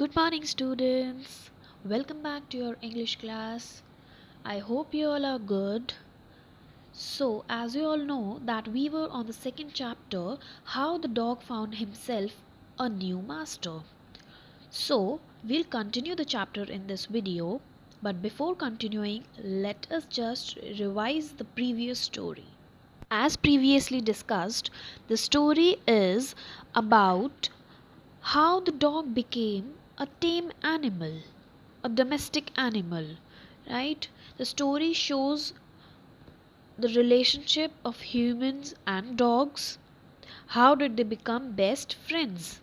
Good morning, students. Welcome back to your English class. I hope you all are good. So, as you all know, that we were on the second chapter, how the dog found himself a new master. So, we'll continue the chapter in this video, but before continuing, let us just revise the previous story. As previously discussed, the story is about how the dog became a tame animal, a domestic animal, right? The story shows the relationship of humans and dogs. How did they become best friends?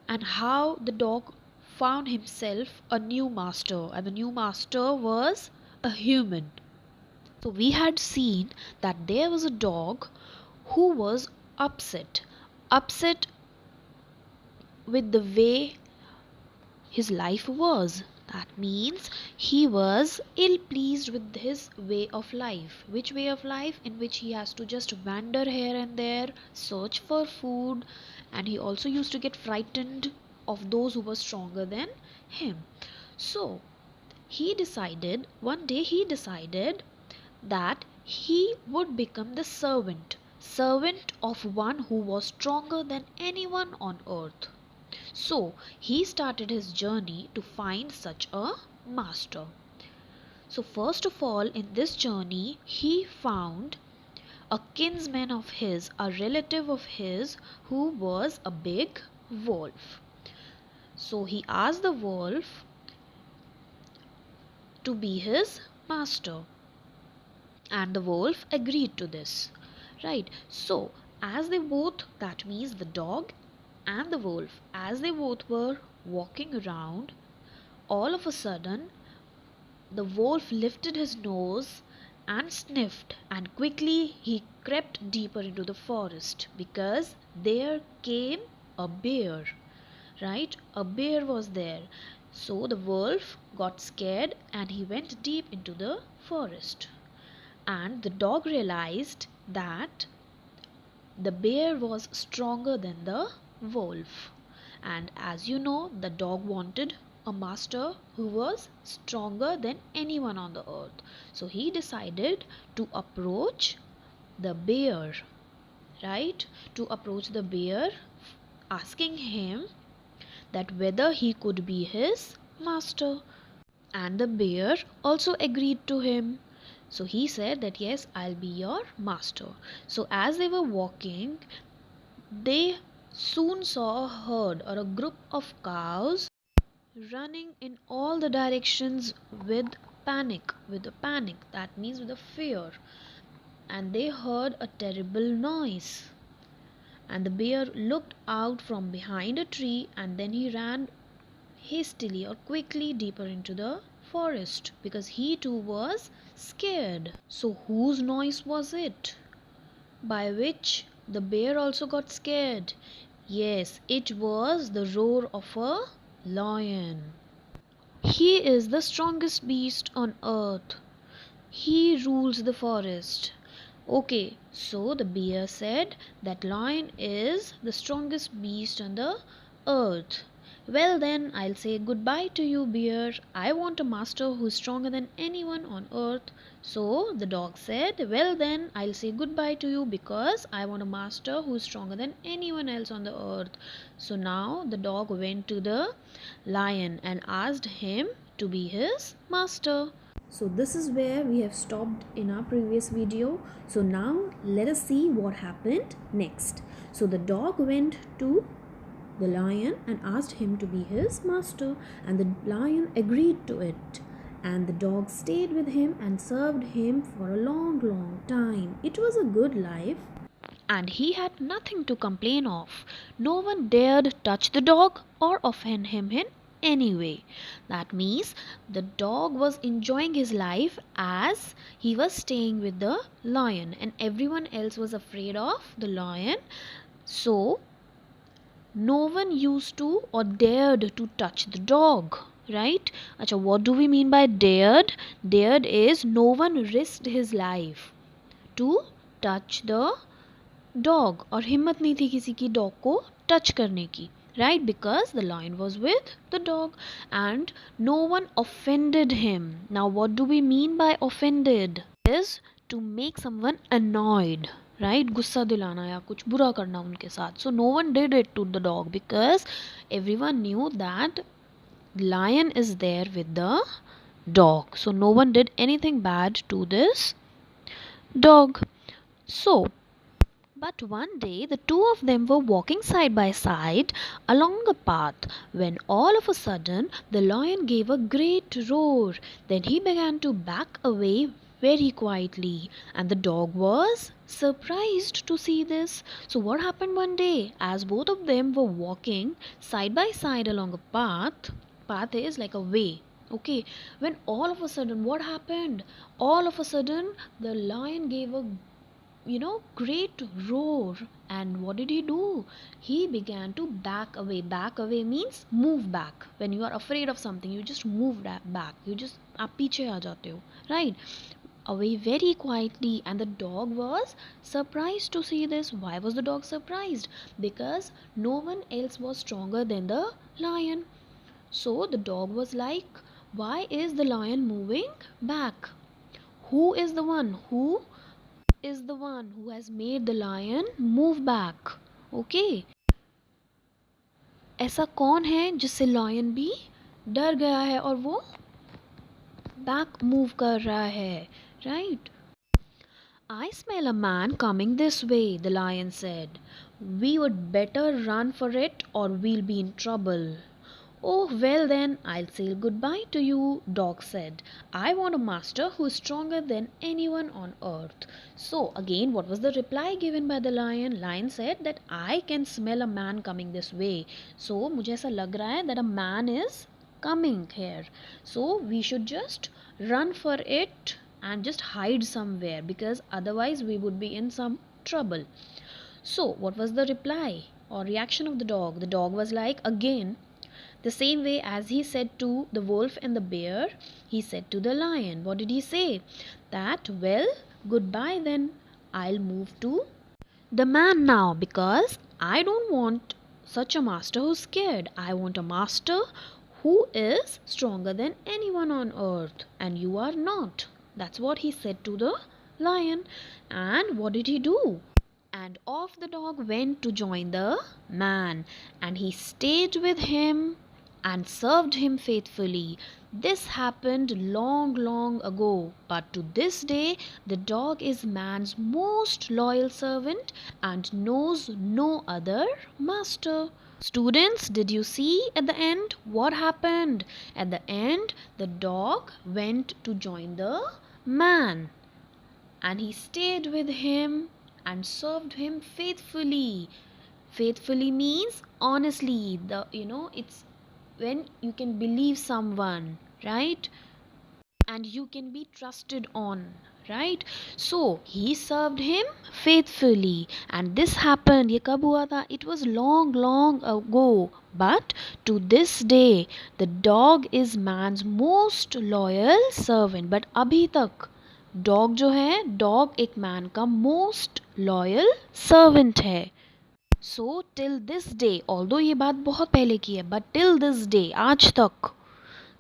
And how the dog found himself a new master, and the new master was a human. So, we had seen that there was a dog who was upset with the way his life was. That means he was ill pleased with his way of life. Which way of life? In which he has to just wander here and there, search for food, and he also used to get frightened of those who were stronger than him. So one day he decided that he would become the servant of one who was stronger than anyone on earth. So he started his journey to find such a master. So, first of all, in this journey, he found a kinsman of his, a relative of his, who was a big wolf. So, he asked the wolf to be his master, and the wolf agreed to this. Right? So, as they both, that means the dog and the wolf, as they both were walking around, all of a sudden the wolf lifted his nose and sniffed, and quickly he crept deeper into the forest because there came a bear. Right? A bear was there. So the wolf got scared and he went deep into the forest. And the dog realized that the bear was stronger than the wolf. And as you know, the dog wanted a master who was stronger than anyone on the earth. So he decided to approach the bear, right? To approach the bear, asking him that whether he could be his master. And the bear also agreed to him. So he said that yes, I'll be your master. So as they were walking, they soon saw a herd or a group of cows running in all the directions with a panic, that means with a fear. And they heard a terrible noise. And the bear looked out from behind a tree, and then he ran hastily or quickly deeper into the forest because he too was scared. So, whose noise was it by which the bear also got scared? Yes, it was the roar of a lion. He is the strongest beast on earth. He rules the forest. Okay, so the bear said that lion is the strongest beast on the earth. Well then, I'll say goodbye to you, bear. I want a master who's stronger than anyone on earth. So the dog said, well then, I'll say goodbye to you because I want a master who's stronger than anyone else on the earth. So now the dog went to the lion and asked him to be his master. So this is where we have stopped in our previous video. So now let us see what happened next. So the dog went to the lion and asked him to be his master, and the lion agreed to it. And the dog stayed with him and served him for a long time. It was a good life, and he had nothing to complain of. No one dared touch the dog or offend him in any way. That means the dog was enjoying his life as he was staying with the lion, and everyone else was afraid of the lion. So no one used to or dared to touch the dog, right? Acha, what do we mean by dared? Dared is no one risked his life to touch the dog, और हिम्मत नहीं थी किसी की dog को touch करने की. right? Because the lion was with the dog and no one offended him. Now, what do we mean by offended? Is to make someone annoyed, right? गुस्सा दिलाना या कुछ बुरा करना उनके साथ. So no one did it to the dog because everyone knew that lion is there with the dog. So no one did anything bad to this dog. So, but one day the two of them were walking side by side along a path when all of a sudden the lion gave a great roar. Then he began to back away very quietly, and the dog was surprised to see this. So, what happened one day as both of them were walking side by side along a path? Path is like a way. Okay, when all of a sudden, what happened? All of a sudden, the lion gave a great roar. And what did he do? He began to back away. Back away means move back. When you are afraid of something, you just move back. You just आप पीछे आ जाते हो, right? Away very quietly. And the dog was surprised to see this. Why was the dog surprised? Because no one else was stronger than the lion. So the dog was like, why is the lion moving back? Who is the one who has made the lion move back? Okay, ऐसा कौन है जिससे lion भी डर गया है और वो back move कर रहा है, right? I smell a man coming this way, the lion said. We would better run for it or we'll be in trouble. Oh, well then, I'll say goodbye to you, dog said. I want a master who is stronger than anyone on earth. So, again, what was the reply given by the lion? Lion said that I can smell a man coming this way. So, मुझे ऐसा लग रहा है that a man is coming here. So, we should just run for it and just hide somewhere because otherwise we would be in some trouble. So, what was the reply or reaction of the dog? The dog was like, again, the same way as he said to the wolf and the bear, he said to the lion. What did he say? That, well, goodbye then. I'll move to the man now because I don't want such a master who's scared. I want a master who is stronger than anyone on earth, and you are not. That's what he said to the lion. And what did he do? And off the dog went to join the man, and he stayed with him and served him faithfully. This happened long, long ago, but to this day, the dog is man's most loyal servant and knows no other master. Students, did you see at the end what happened? At the end, the dog went to join the man and he stayed with him and served him faithfully. Faithfully means honestly. It's when you can believe someone, right? And you can be trusted on, right? So he served him faithfully, and this happened, ye kab hua tha? It was long, long ago, but to this day the dog is man's most loyal servant. But abhi tak dog जो है, dog एक man का most loyal servant है. So till this day, although ये बात बहुत पहले की है, बट टिल दिस डे, आज तक,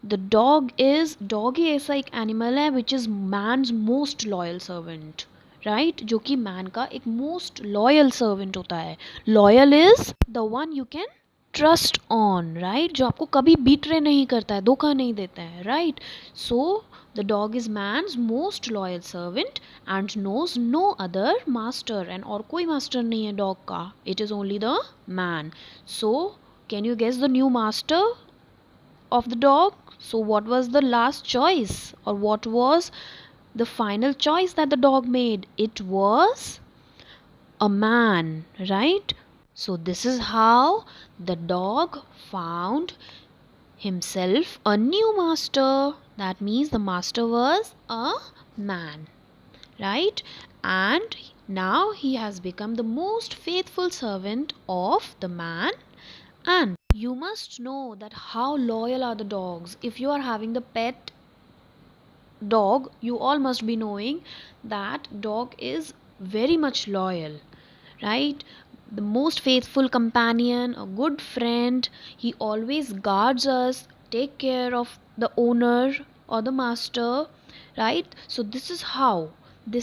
द डॉग ही ऐसा एक एनिमल है which is man's most loyal servant, right? जो कि मैन का एक मोस्ट लॉयल सर्वेंट होता है. Loyal is the one you can trust on, right? जो आपको कभी बीट्रे नहीं करता है, धोखा नहीं देता है, right? So the dog is man's most loyal servant and knows no other master. And और कोई master नहीं है dog का. It is only the man. So, can you guess the new master of the dog? So, what was the last choice? Or what was the final choice that the dog made? It was a man, right? So, this is how the dog found himself a new master. That means the master was a man, right? And now he has become the most faithful servant of the man. And you must know that how loyal are the dogs. If you are having the pet dog, you all must be knowing that dog is very much loyal, right? the most faithful companion, a good friend. He always guards us, take care of the owner or the master, right? So this is how the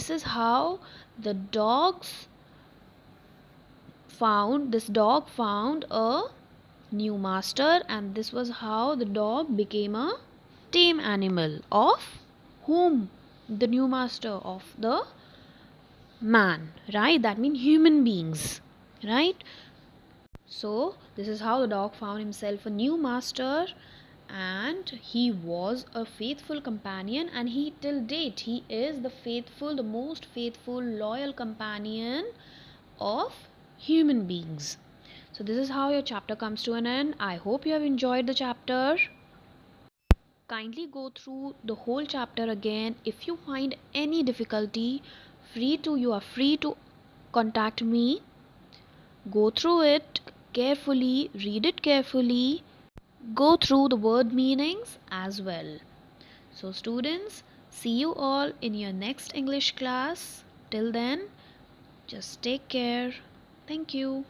this dog found a new master, and this was how the dog became a tame animal of whom? The new master of the man, right? That means human beings, right? So this is how the dog found himself a new master, and he was a faithful companion, and he till date he is the most faithful, loyal companion of human beings. So this is how your chapter comes to an end. I hope you have enjoyed the chapter. Kindly go through the whole chapter again. If you find any difficulty, you are free to contact me. Go through it carefully, read it carefully, go through the word meanings as well. So students, see you all in your next English class. Till then, just take care. Thank you.